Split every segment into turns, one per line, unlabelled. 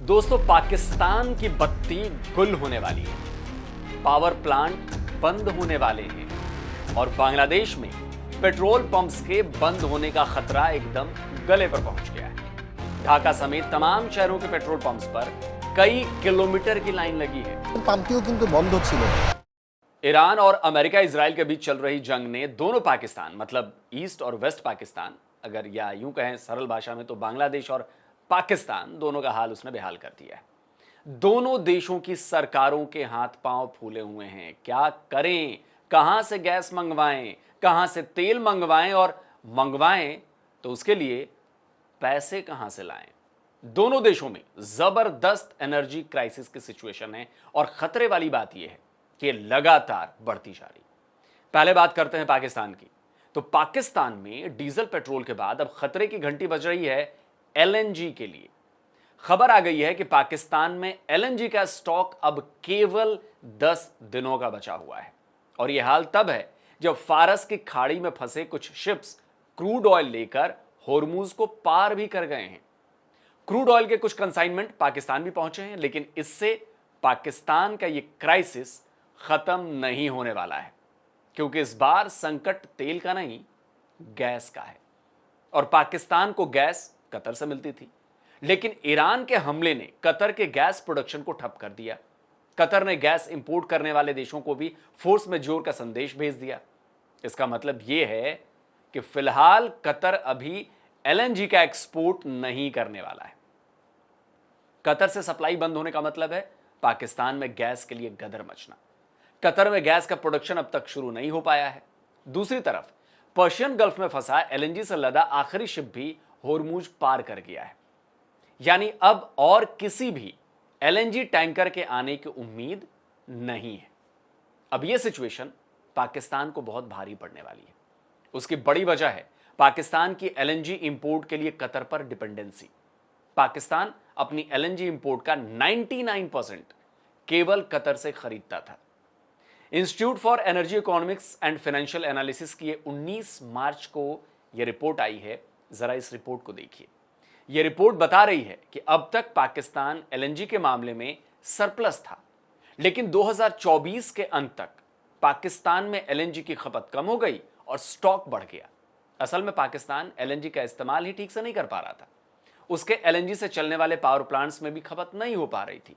दोस्तों, पाकिस्तान की बत्ती गुल होने वाली है, पावर प्लांट बंद होने वाले हैं और बांग्लादेश में पेट्रोल पंप्स के बंद होने का खतरा एकदम गले पर पहुंच गया है। ढाका समेत तमाम शहरों के पेट्रोल पंप्स पर कई किलोमीटर की लाइन लगी है।
पंपটিও কিন্তু বন্ধ ছিল।
ईरान और अमेरिका इजराइल के बीच चल रही जंग ने दोनों पाकिस्तान मतलब ईस्ट और वेस्ट पाकिस्तान, अगर या यूं कहें सरल भाषा में तो बांग्लादेश और पाकिस्तान, दोनों का हाल उसने बेहाल कर दिया है। दोनों देशों की सरकारों के हाथ पांव फूले हुए हैं। क्या करें, कहां से गैस मंगवाएं, कहां से तेल मंगवाएं और मंगवाएं तो उसके लिए पैसे कहां से लाएं। दोनों देशों में जबरदस्त एनर्जी क्राइसिस की सिचुएशन है और खतरे वाली बात यह है कि लगातार बढ़ती जा रही। पहले बात करते हैं पाकिस्तान की। तो पाकिस्तान में डीजल पेट्रोल के बाद अब खतरे की घंटी बज रही है एलएनजी के लिए। खबर आ गई है कि पाकिस्तान में एलएनजी का स्टॉक अब केवल 10 दिनों का बचा हुआ है और यह हाल तब है जब फारस की खाड़ी में फंसे कुछ शिप्स क्रूड ऑयल लेकर होर्मुज को पार भी कर गए हैं। क्रूड ऑयल के कुछ कंसाइनमेंट पाकिस्तान भी पहुंचे हैं, लेकिन इससे पाकिस्तान का यह क्राइसिस खत्म नहीं होने वाला है, क्योंकि इस बार संकट तेल का नहीं, गैस का है। और पाकिस्तान को गैस कतर से मिलती थी, लेकिन ईरान के हमले ने कतर के गैस प्रोडक्शन को ठप कर दिया। कतर ने गैस इंपोर्ट करने वाले देशों को भी फोर्स मेजोर का संदेश भेज दिया। इसका मतलब यह है कि फिलहाल कतर अभी एलएनजी का एक्सपोर्ट नहीं करने वाला है। कतर से सप्लाई बंद होने का मतलब है पाकिस्तान में गैस के लिए गदर मचना। कतर में गैस का प्रोडक्शन अब तक शुरू नहीं हो पाया है। दूसरी तरफ पर्शियन गल्फ में फंसा एलएनजी से लदा आखिरी शिप भी होर्मुज पार कर गया है। यानी अब और किसी भी एलएनजी टैंकर के आने की उम्मीद नहीं है। अब यह सिचुएशन पाकिस्तान को बहुत भारी पड़ने वाली है। उसकी बड़ी वजह है पाकिस्तान की एलएनजी इंपोर्ट के लिए कतर पर डिपेंडेंसी। पाकिस्तान अपनी एलएनजी इंपोर्ट का 99% केवल कतर से खरीदता था। Institute for energy economics and financial analysis की 19 मार्च को यह रिपोर्ट आई है। जरा इस रिपोर्ट को देखिए। यह रिपोर्ट बता रही है कि अब तक पाकिस्तान एलएनजी के मामले में सरप्लस था, लेकिन 2024 के अंत तक पाकिस्तान में एलएनजी की खपत कम हो गई और स्टॉक बढ़ गया। असल में पाकिस्तान एलएनजी का इस्तेमाल ही ठीक से नहीं कर पा रहा था। उसके एलएनजी से चलने वाले पावर प्लांट्स में भी खपत नहीं हो पा रही थी।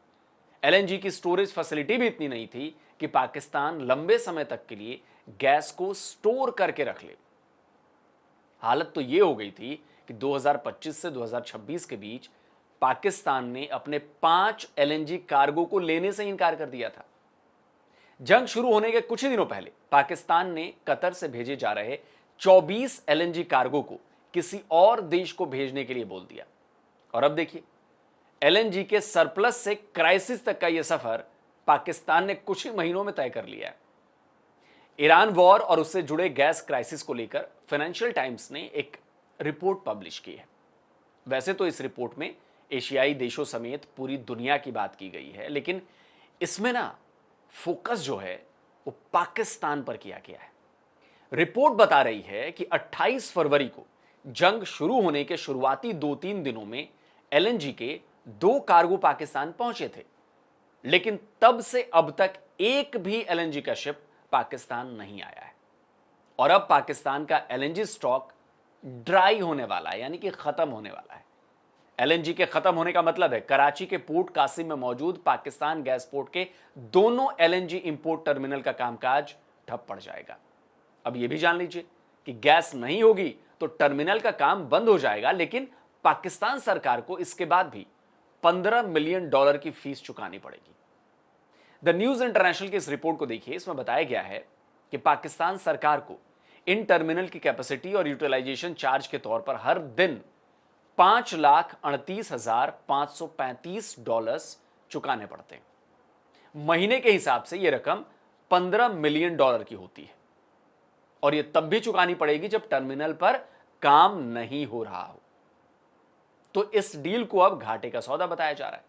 एलएनजी की स्टोरेज फैसिलिटी भी इतनी नहीं थी कि पाकिस्तान लंबे समय तक के लिए गैस को स्टोर करके रख ले। हालत तो यह हो गई थी कि 2025 से 2026 के बीच पाकिस्तान ने अपने 5 एलएनजी कार्गो को लेने से इनकार कर दिया था। जंग शुरू होने के कुछ ही दिनों पहले पाकिस्तान ने कतर से भेजे जा रहे 24 एलएनजी कार्गो को किसी और देश को भेजने के लिए बोल दिया। और अब देखिए, एलएनजी के सरप्लस से क्राइसिस तक का यह सफर पाकिस्तान ने कुछ ही महीनों में तय कर लिया है। ईरान वॉर और उससे जुड़े गैस क्राइसिस को लेकर फाइनेंशियल टाइम्स ने एक रिपोर्ट पब्लिश की है। वैसे तो इस रिपोर्ट में एशियाई देशों समेत पूरी दुनिया की बात की गई है, लेकिन इसमें ना फोकस जो है वो पाकिस्तान पर किया गया है। रिपोर्ट बता रही है कि 28 फरवरी को जंग शुरू होने के शुरुआती 2-3 दिनों में एलएनजी के 2 कार्गो पाकिस्तान पहुंचे थे, लेकिन तब से अब तक एक भी एलएनजी का शिप पाकिस्तान नहीं आया है। और अब पाकिस्तान का एलएनजी स्टॉक ड्राई होने वाला है, यानी कि खत्म होने वाला है। एलएनजी के खत्म होने का मतलब है कराची के पोर्ट कासिम में मौजूद पाकिस्तान गैस पोर्ट के दोनों एलएनजी इंपोर्ट टर्मिनल का कामकाज ठप पड़ जाएगा। अब यह भी जान लीजिए कि गैस नहीं होगी तो टर्मिनल का काम बंद हो जाएगा, लेकिन पाकिस्तान सरकार को इसके बाद भी $15 मिलियन की फीस चुकानी पड़ेगी। द न्यूज इंटरनेशनल की इस रिपोर्ट को देखिए। इसमें बताया गया है कि पाकिस्तान सरकार को इन टर्मिनल की कैपेसिटी और यूटिलाइजेशन चार्ज के तौर पर हर दिन $5,38,535 चुकाने पड़ते हैं। महीने के हिसाब से यह रकम $15 मिलियन की होती है और यह तब भी चुकानी पड़ेगी जब टर्मिनल पर काम नहीं हो रहा हो। तो इस डील को अब घाटे का सौदा बताया जा रहा है।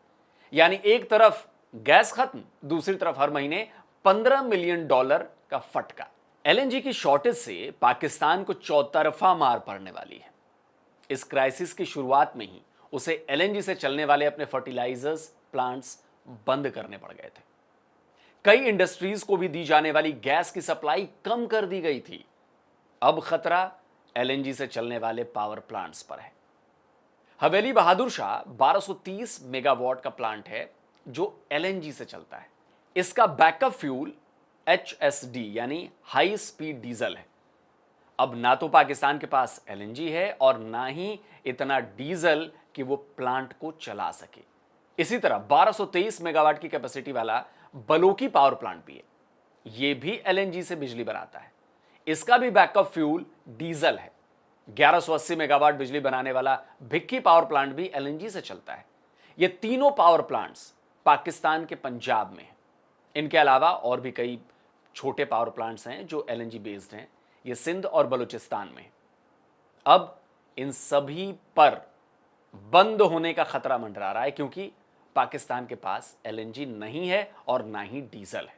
यानी एक तरफ गैस खत्म, दूसरी तरफ हर महीने $15 मिलियन का फटका। एलएनजी की शॉर्टेज से पाकिस्तान को चौतरफा मार पड़ने वाली है। इस क्राइसिस की शुरुआत में ही उसे एलएनजी से चलने वाले अपने फर्टिलाइजर्स प्लांट्स बंद करने पड़ गए थे। कई इंडस्ट्रीज को भी दी जाने वाली गैस की सप्लाई कम कर दी गई थी। अब खतरा एलएनजी से चलने वाले पावर प्लांट्स पर है। हवेली बहादुर शाह 1230 मेगावाट का प्लांट है जो एलएनजी से चलता है। इसका बैकअप फ्यूल एचएसडी यानी हाई स्पीड डीजल है। अब ना तो पाकिस्तान के पास एलएनजी है और ना ही इतना डीजल कि वो प्लांट को चला सके। इसी तरह 1223 मेगावाट की कैपेसिटी वाला बलोकी पावर प्लांट भी है। ये भी एलएनजी से बिजली बनाता है। इसका भी बैकअप फ्यूल डीजल है। 1180 मेगावाट बिजली बनाने वाला भिक्की पावर प्लांट भी एलएनजी से चलता है। ये तीनों पावर प्लांट्स पाकिस्तान के पंजाब में हैं। इनके अलावा और भी कई छोटे पावर प्लांट्स हैं जो एलएनजी बेस्ड हैं। ये सिंध और बलूचिस्तान में। अब इन सभी पर बंद होने का खतरा मंडरा रहा है क्योंकि पाकिस्तान के पास एलएनजी नहीं है और ना ही डीजल है।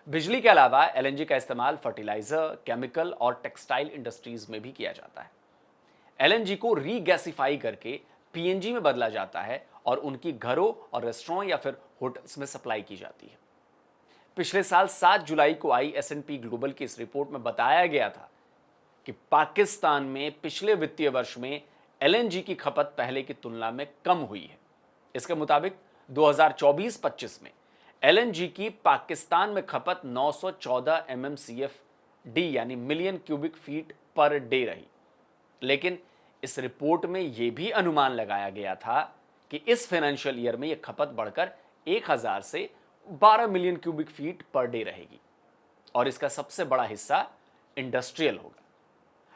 बिजली के अलावा एलएनजी का इस्तेमाल फर्टिलाइजर, केमिकल और टेक्सटाइल इंडस्ट्रीज में भी किया जाता है। एलएनजी को रीगैसिफाई करके पीएनजी में बदला जाता है और उनकी घरों और रेस्टोरेंट या फिर होटल्स में सप्लाई की जाती है। पिछले साल 7 जुलाई को आई एस&पी ग्लोबल की इस रिपोर्ट में बताया गया था कि पाकिस्तान में पिछले वित्तीय वर्ष में एलएनजी की खपत पहले की तुलना में कम हुई है। इसके मुताबिक 2024-25 में एलएनजी की पाकिस्तान में खपत 914 MMCFD यानी million cubic feet per day रही। लेकिन इस रिपोर्ट में यह भी अनुमान लगाया गया था कि इस फाइनेंशियल ईयर में यह खपत बढ़कर 1000 से 12 million cubic feet per day रहेगी और इसका सबसे बड़ा हिस्सा इंडस्ट्रियल होगा।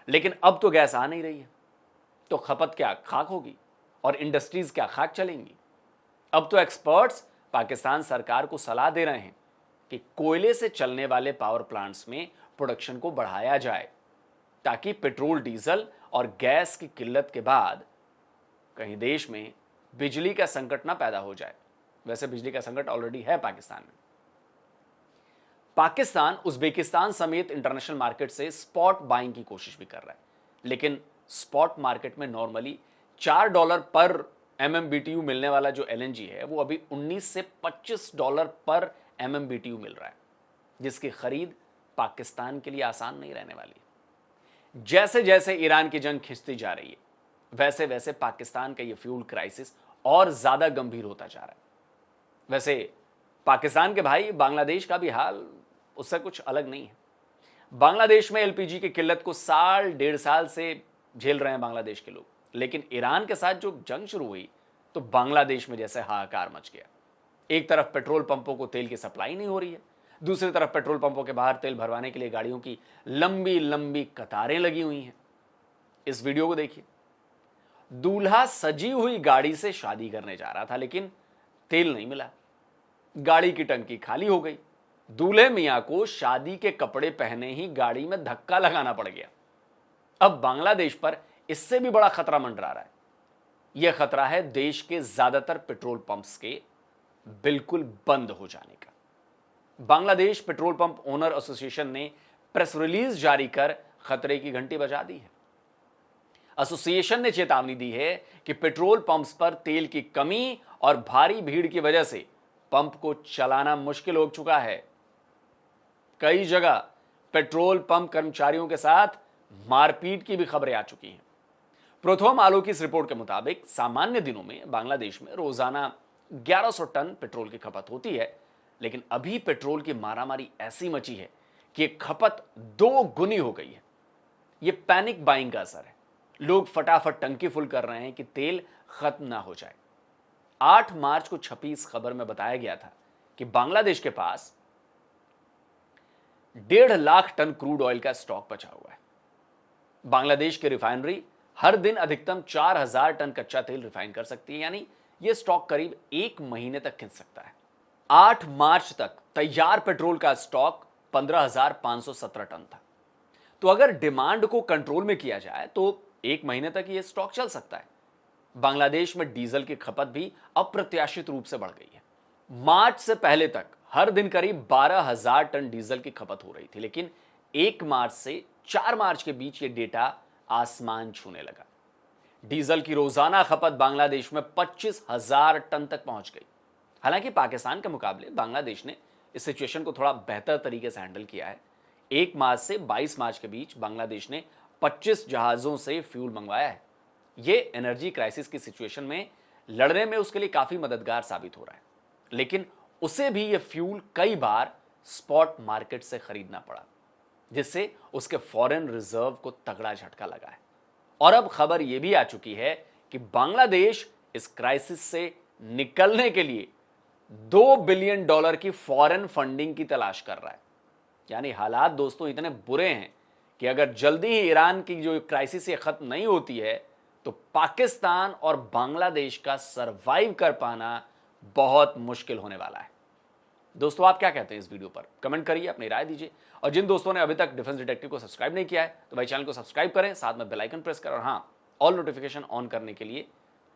लेकिन अब तो गैस आ नहीं रही है, तो खपत क्या खाक होगी और इंडस्ट्रीज क्या खाक चलेंगी। अब तो एक्सपर्ट्स पाकिस्तान सरकार को सलाह दे रहे हैं कि कोयले से चलने वाले पावर प्लांट्स में प्रोडक्शन को बढ़ाया जाए ताकि पेट्रोल, डीजल और गैस की किल्लत के बाद कहीं देश में बिजली का संकट ना पैदा हो जाए। वैसे बिजली का संकट ऑलरेडी है पाकिस्तान में। पाकिस्तान उज्बेकिस्तान समेत इंटरनेशनल मार्केट से स्पॉट बाइंग की कोशिश भी कर रहा है, लेकिन स्पॉट मार्केट में नॉर्मली $4 पर MMBTU मिलने वाला जो एलएनजी है वो अभी 19 से $25 पर MMBTU मिल रहा है, जिसकी खरीद पाकिस्तान के लिए आसान नहीं रहने वाली। जैसे जैसे ईरान की जंग खिंचती जा रही है वैसे वैसे पाकिस्तान का ये फ्यूल क्राइसिस और ज्यादा गंभीर होता जा रहा है। वैसे पाकिस्तान के भाई बांग्लादेश का भी हाल उससे कुछ अलग नहीं है। बांग्लादेश में एलपीजी की किल्लत को साल 1.5 साल से झेल रहे हैं बांग्लादेश के लोग, लेकिन ईरान के साथ जो जंग शुरू हुई तो बांग्लादेश में जैसे हाहाकार मच गया। एक तरफ पेट्रोल पंपों को तेल की सप्लाई नहीं हो रही है, दूसरी तरफ पेट्रोल पंपों के बाहर तेल भरवाने के लिए गाड़ियों की लंबी लंबी कतारें लगी हुई हैं। इस वीडियो को देखिए। दूल्हा सजी हुई गाड़ी से शादी करने जा रहा था लेकिन तेल नहीं मिला, गाड़ी की टंकी खाली हो गई। दूल्हे मियां को शादी के कपड़े पहने ही गाड़ी में धक्का लगाना पड़ गया। अब बांग्लादेश पर इससे भी बड़ा खतरा मंडरा रहा है। यह खतरा है देश के ज्यादातर पेट्रोल पंप्स के बिल्कुल बंद हो जाने का। Bangladesh petrol pump owner association ने प्रेस रिलीज जारी कर खतरे की घंटी बजा दी है। एसोसिएशन ने चेतावनी दी है कि पेट्रोल पंप्स पर तेल की कमी और भारी भीड़ की वजह से पंप को चलाना मुश्किल हो चुका है। कई जगह पेट्रोल पंप कर्मचारियों के साथ मारपीट की भी खबरें आ चुकी हैं। प्रोथोम आलो की इस रिपोर्ट के मुताबिक सामान्य दिनों में बांग्लादेश में रोजाना 1100 टन पेट्रोल की खपत होती है, लेकिन अभी पेट्रोल की मारामारी ऐसी मची है कि ये खपत 2 गुनी हो गई है। ये पैनिक बाइंग का असर है। लोग फटाफट टंकी फुल कर रहे हैं कि तेल खत्म ना हो जाए। 8 मार्च को छपी इस खबर में बताया गया था कि बांग्लादेश के पास 1.5 लाख टन क्रूड ऑयल का स्टॉक बचा हुआ है। बांग्लादेश की रिफाइनरी हर दिन अधिकतम 4000 टन कच्चा तेल रिफाइन कर सकती है, यानी यह स्टॉक करीब 1 महीने तक खिंच सकता है। 8 मार्च तक तैयार पेट्रोल का स्टॉक 15,517 टन था। तो अगर डिमांड को कंट्रोल में किया जाए तो 1 महीने तक यह स्टॉक चल सकता है। बांग्लादेश में डीजल की खपत भी अप्रत्याशित रूप से बढ़ गई है। मार्च से पहले तक हर दिन करीब 12,000 टन डीजल की खपत हो रही थी, लेकिन 1 मार्च से 4 मार्च के बीच ये डेटा आसमान छूने लगा। डीजल की रोजाना खपत बांग्लादेश में 25,000 टन तक पहुंच गई। हालांकि पाकिस्तान के मुकाबले बांग्लादेश ने इस सिचुएशन को थोड़ा बेहतर तरीके से हैंडल किया है। 1 मार्च से 22 मार्च के बीच बांग्लादेश ने 25 जहाजों से फ्यूल मंगवाया है। यह एनर्जी क्राइसिस की सिचुएशन में लड़ने में उसके लिए काफी मददगार साबित हो रहा है, लेकिन उसे भी यह फ्यूल कई बार स्पॉट मार्केट से खरीदना पड़ा, जिससे उसके फॉरेन रिजर्व को तगड़ा झटका लगा है। और अब खबर यह भी आ चुकी है कि बांग्लादेश इस क्राइसिस से निकलने के लिए $2 बिलियन की फॉरेन फंडिंग की तलाश कर रहा है। यानी हालात दोस्तों इतने बुरे हैं कि अगर जल्दी ही ईरान की जो क्राइसिस ये खत्म नहीं होती है तो पाकिस्तान और बांग्लादेश का सरवाइव कर पाना बहुत मुश्किल होने वाला है। दोस्तों आप क्या कहते हैं इस वीडियो पर? कमेंट करिए, अपनी राय दीजिए। और जिन दोस्तों ने अभी तक डिफेंस डिटेक्टिव को सब्सक्राइब नहीं किया है तो भाई चैनल को सब्सक्राइब करें, साथ में बेल आइकन प्रेस करें और हाँ, ऑल नोटिफिकेशन ऑन करने के लिए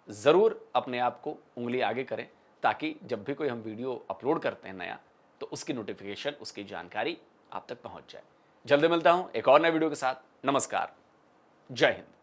जरूर अपने आप को उंगली आगे करें, ताकि जब भी कोई हम वीडियो अपलोड करते हैं नया तो उसकी नोटिफिकेशन, उसकी जानकारी आप तक पहुंच जाए। जल्दी मिलता हूं एक और नए वीडियो के साथ। नमस्कार, जय हिंद।